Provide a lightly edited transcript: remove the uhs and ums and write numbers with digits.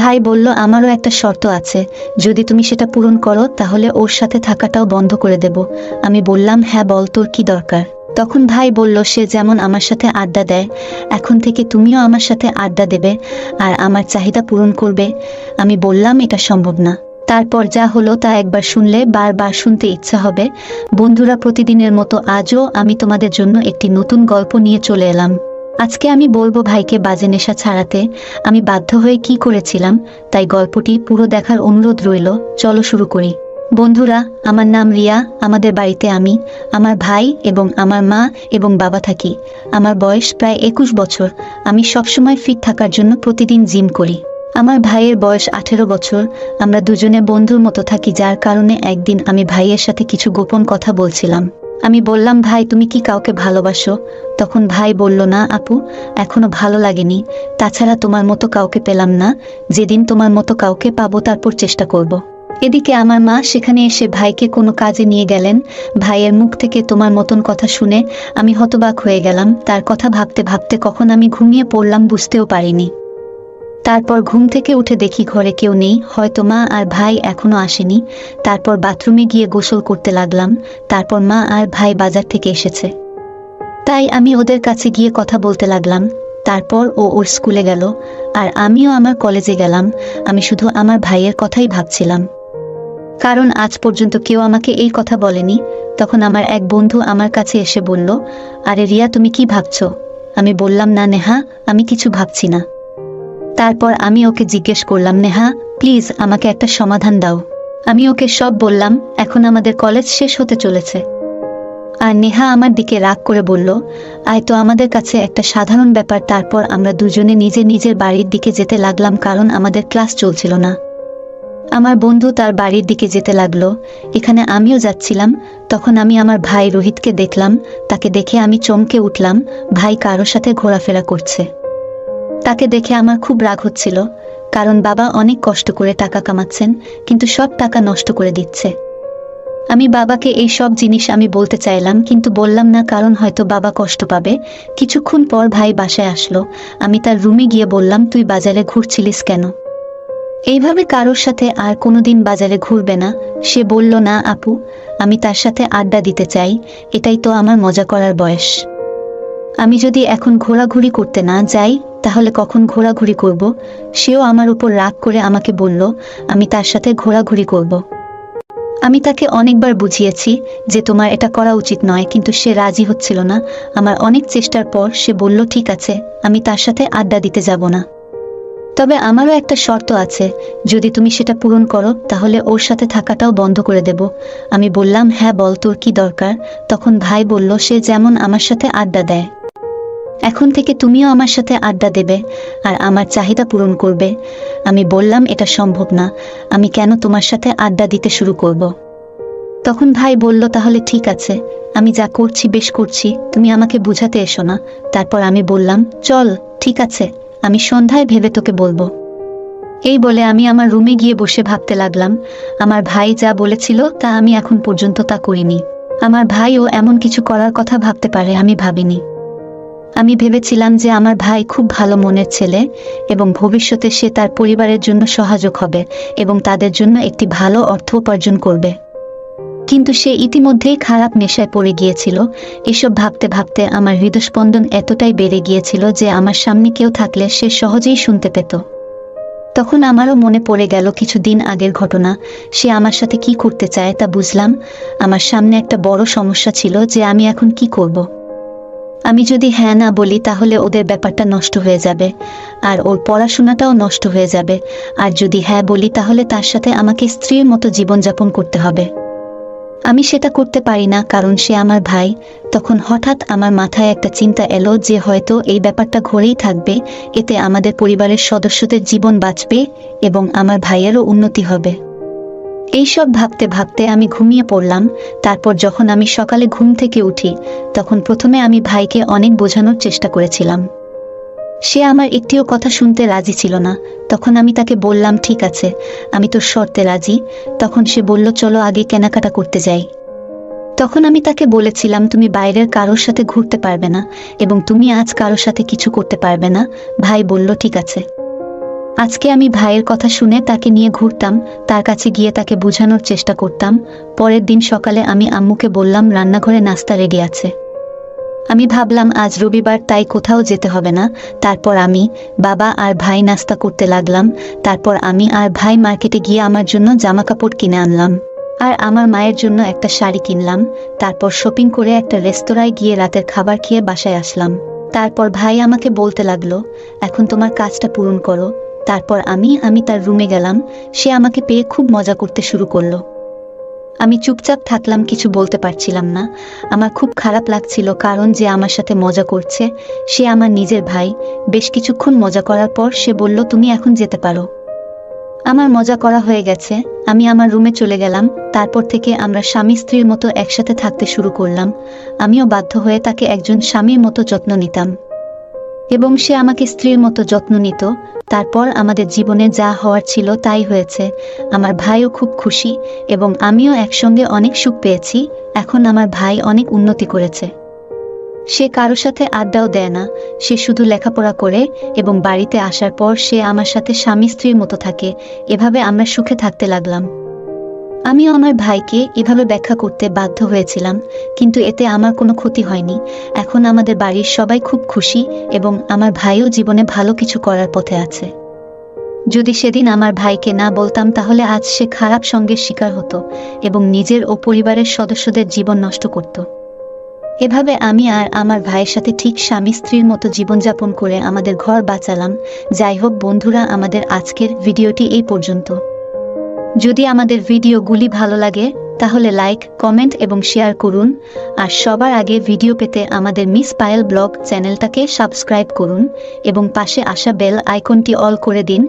ভাই বলল, আমারও একটা শর্ত আছে, যদি তুমি সেটা পূরণ করো তাহলে ওর সাথে থাকাটাও বন্ধ করে দেব। আমি বললাম, হ্যাঁ বল, তোর কি দরকার? তখন ভাই বলল, সে যেমন আমার সাথে আড্ডা দেয়, এখন থেকে তুমিও আমার সাথে আড্ডা দেবে আর আমার চাহিদা পূরণ করবে। আমি বললাম, এটা সম্ভব না। তারপর যা হলো তা একবার শুনলে বারবার শুনতে ইচ্ছা হবে। বন্ধুরা, প্রতিদিনের মতো আজও আমি তোমাদের জন্য একটি নতুন গল্প নিয়ে চলে এলাম। আজকে আমি বলবো ভাইকে বাজে নেশা ছাড়াতে আমি বাধ্য হয়ে কি করেছিলাম, তাই গল্পটি পুরো দেখার অনুরোধ রইল। চলো শুরু করি। বন্ধুরা, আমার নাম রিয়া। আমাদের বাড়িতে আমি, আমার ভাই এবং আমার মা এবং বাবা থাকি। আমার বয়স প্রায় 21 বছর। আমি সবসময় ফিট থাকার জন্য প্রতিদিন জিম করি। আমার ভাইয়ের বয়স 18 বছর। আমরা দুজনে বন্ধুর মতো থাকি, যার কারণে একদিন আমি ভাইয়ের সাথে কিছু গোপন কথা বলছিলাম। আমি বললাম, ভাই তুমি কি কাউকে ভালোবাসো? তখন ভাই বলল, না আপু, এখনো ভালো লাগেনি। তাছাড়া তোমার মতো কাউকে পেলাম না। যেদিন তোমার মতো কাউকে পাবো তারপর চেষ্টা করব। এদিকে আমার মা সেখানে এসে ভাইকে কোনো কাজে নিয়ে গেলেন। ভাইয়ের মুখ থেকে তোমার মতন কথা শুনে আমি হতবাক হয়ে গেলাম। তার কথা ভাবতে ভাবতে কখন আমি ঘুমিয়ে পড়লাম বুঝতেও পারিনি। তারপর ঘুম থেকে উঠে দেখি ঘরে কেউ নেই, হয়তো মা আর ভাই এখনো আসেনি। তারপর বাথরুমে গিয়ে গোসল করতে লাগলাম। তারপর মা আর ভাই বাজার থেকে এসেছে, তাই আমি ওদের কাছে গিয়ে কথা বলতে লাগলাম। তারপর ও ওর স্কুলে গেল আর আমিও আমার কলেজে গেলাম। আমি শুধু আমার ভাইয়ের কথাই ভাবছিলাম, কারণ আজ পর্যন্ত কেউ আমাকে এই কথা বলেনি। তখন আমার এক বন্ধু আমার কাছে এসে বলল, আরে রিয়া, তুমি কি ভাবছো? আমি বললাম, না নেহা, আমি কিছু ভাবছি না। তারপর আমি ওকে জিজ্ঞেস করলাম, নেহা প্লিজ আমাকে একটা সমাধান দাও। আমি ওকে সব বললাম। এখন আমাদের কলেজ শেষ হতে চলেছে। আর নেহা আমার দিকে রাগ করে বলল, আয় তো আমাদের কাছে একটা সাধারণ ব্যাপার। তারপর আমরা দুজনে নিজের নিজের বাড়ির দিকে যেতে লাগলাম, কারণ আমাদের ক্লাস চলছিল না। আমার বন্ধু তার বাড়ির দিকে যেতে লাগলো, এখানে আমিও যাচ্ছিলাম। তখন আমি আমার ভাই রোহিতকে দেখলাম। তাকে দেখে আমি চমকে উঠলাম। ভাই কারোর সাথে ঘোরাফেরা করছে। তাকে দেখে আমার খুব রাগ হচ্ছিল, কারণ বাবা অনেক কষ্ট করে টাকা কামাচ্ছেন, কিন্তু সব টাকা নষ্ট করে দিচ্ছে। আমি বাবাকে এই সব জিনিস আমি বলতে চাইলাম, কিন্তু বললাম না, কারণ হয়তো বাবা কষ্ট পাবে। কিছুক্ষণ পর ভাই বাসায় আসলো। আমি তার রুমে গিয়ে বললাম, তুই বাজারে ঘুরছিলিস কেন? এইভাবে কারোর সাথে আর কোনোদিন বাজারে ঘুরবে না। সে বলল, না আপু, আমি তার সাথে আড্ডা দিতে চাই, এটাই তো আমার মজা করার বয়স। আমি যদি এখন ঘোরাঘুরি করতে না যাই তাহলে কখন ঘোরাঘুরি করব? সেও আমার উপর রাগ করে আমাকে বলল আমি তার সাথে ঘোরাঘুরি করব। আমি তাকে অনেকবার বুঝিয়েছি যে তোমার এটা করা উচিত নয়, কিন্তু সে রাজি হচ্ছিল না। আমার অনেক চেষ্টার পর সে বলল, ঠিক আছে, আমি তার সাথে আড্ডা দিতে যাব না। তবে আমারও একটা শর্ত আছে, যদি তুমি সেটা পূরণ করো তাহলে ওর সাথে থাকাটাও বন্ধ করে দেব। আমি বললাম, হ্যাঁ বল, তোর কি দরকার? তখন ভাই বলল, সে যেমন আমার সাথে আড্ডা দেয়, এখন থেকে তুমিও আমার সাথে আড্ডা দেবে আর আমার চাহিদা পূরণ করবে। আমি বললাম, এটা সম্ভব না। আমি কেন তোমার সাথে আড্ডা দিতে শুরু করব? তখন ভাই বলল, তাহলে ঠিক আছে, আমি যা করছি বেশ করছি, তুমি আমাকে বুঝাতে এসো না। তারপর আমি বললাম, চল ঠিক আছে, আমি সন্ধ্যায় ভেবে তোকে বলবো। এই বলে আমি আমার রুমে গিয়ে বসে ভাবতে লাগলাম। আমার ভাই যা বলেছিল তা আমি এখন পর্যন্ত তা করিনি। আমার ভাইও এমন কিছু করার কথা ভাবতে পারে আমি ভাবিনি। আমি ভেবেছিলাম যে আমার ভাই খুব ভালো মনের ছেলে এবং ভবিষ্যতে সে তার পরিবারের জন্য সহায়ক হবে এবং তাদের জন্য একটি ভালো অর্থ উপার্জন করবে। কিন্তু সে ইতিমধ্যেই খারাপ নেশায় পড়ে গিয়েছিল। এসব ভাবতে ভাবতে আমার হৃদস্পন্দন এতটাই বেড়ে গিয়েছিল যে আমার সামনে কেউ থাকলে সে সহজেই শুনতে পেত। তখন আমারও মনে পড়ে গেল কিছুদিন আগের ঘটনা। সে আমার সাথে কি করতে চায় তা বুঝলাম। আমার সামনে একটা বড় সমস্যা ছিল যে আমি এখন কি করব। আমি যদি হ্যাঁ না বলি তাহলে ওদের ব্যাপারটা নষ্ট হয়ে যাবে আর ওর পড়াশোনাটাও নষ্ট হয়ে যাবে, আর যদি হ্যাঁ বলি তাহলে তার সাথে আমাকে স্ত্রীর মতো জীবনযাপন করতে হবে। আমি সেটা করতে পারি না, কারণ সে আমার ভাই। তখন হঠাৎ আমার মাথায় একটা চিন্তা এলো যে হয়তো এই ব্যাপারটা ঘরেই থাকবে, এতে আমাদের পরিবারের সদস্যদের জীবন বাঁচবে এবং আমার ভাইয়েরও উন্নতি হবে। এইসব ভাবতে ভাবতে আমি ঘুমিয়ে পড়লাম। তারপর যখন আমি সকালে ঘুম থেকে উঠি তখন প্রথমে আমি ভাইকে অনেক বোঝানোর চেষ্টা করেছিলাম। সে আমার একটিও কথা শুনতে রাজি ছিল না। তখন আমি তাকে বললাম, ঠিক আছে, আমি তোর শর্তে রাজি। তখন সে বলল, চলো আগে কেনাকাটা করতে যাই। তখন আমি তাকে বলেছিলাম, তুমি বাইরের কারোর সাথে ঘুরতে পারবে না এবং তুমি আজ কারোর সাথে কিছু করতে পারবে না। ভাই বলল, ঠিক আছে। আজকে আমি ভাইয়ের কথা শুনে তাকে নিয়ে ঘুরতাম, তার কাছে গিয়ে তাকে বোঝানোর চেষ্টা করতাম। পরের দিন সকালে আমি আম্মুকে বললাম রান্নাঘরে নাস্তা রেডি আছে। আমি ভাবলাম আজ রবিবার, তাই কোথাও যেতে হবে না। তারপর আমি, বাবা আর ভাই নাস্তা করতে লাগলাম। তারপর আমি আর ভাই মার্কেটে গিয়ে আমার জন্য জামা কাপড় কিনে আনলাম আর আমার মায়ের জন্য একটা শাড়ি কিনলাম। তারপর শপিং করে একটা রেস্তোরাঁয় গিয়ে রাতের খাবার খেয়ে বাসায় আসলাম। তারপর ভাই আমাকে বলতে লাগলো, এখন তোমার কাজটা পূরণ করো। তারপর আমি তার রুমে গেলাম। সে আমাকে পেয়ে খুব মজা করতে শুরু করলো। আমি চুপচাপ থাকলাম, কিছু বলতে পারছিলাম না। আমার খুব খারাপ লাগছিল, কারণ যে আমার সাথে মজা করছে সে আমার নিজের ভাই। বেশ কিছুক্ষণ মজা করার পর সে বলল, তুমি এখন যেতে পারো। আমার মজা করা হয়ে গেছে, আমি আমার রুমে চলে গেলাম। তারপর থেকে আমরা স্বামী স্ত্রীর মতো একসাথে থাকতে শুরু করলাম। আমিও বাধ্য হয়ে তাকে একজন স্বামীর মতো যত্ন নিতাম এবং সে আমাকে স্ত্রীর মতো যত্ন নিত। তারপর আমাদের জীবনে যা হওয়ার ছিল তাই হয়েছে। আমার ভাইও খুব খুশি এবং আমিও একসঙ্গে অনেক সুখ পেয়েছি। এখন আমার ভাই অনেক উন্নতি করেছে। সে কারো সাথে আড্ডাও দেয় না, সে শুধু লেখাপড়া করে এবং বাড়িতে আসার পর সে আমার সাথে স্বামী স্ত্রীর মতো থাকে। এভাবে আমরা সুখে থাকতে লাগলাম। আমিও আমার ভাইকে এভাবে ব্যাখ্যা করতে বাধ্য হয়েছিলাম, কিন্তু এতে আমার কোনো ক্ষতি হয়নি। এখন আমাদের বাড়ির সবাই খুব খুশি এবং আমার ভাইও জীবনে ভালো কিছু করার পথে আছে। যদি সেদিন আমার ভাইকে না বলতাম তাহলে আজ সে খারাপ সঙ্গের শিকার হতো এবং নিজের ও পরিবারের সদস্যদের জীবন নষ্ট করত। এভাবে আমি আর আমার ভাইয়ের সাথে ঠিক স্বামী স্ত্রীর মতো জীবনযাপন করে আমাদের ঘর বাঁচালাম। যাই হোক বন্ধুরা, আমাদের আজকের ভিডিওটি এই পর্যন্ত। যদি আমাদের ভিডিওগুলি ভালো লাগে তাহলে লাইক, কমেন্ট এবং শেয়ার করুন। আর সবার আগে ভিডিও পেতে আমাদের মিস পায়েল ব্লগ চ্যানেলটাকে সাবস্ক্রাইব করুন এবং পাশে আসা বেল আইকনটি অল করে দিন।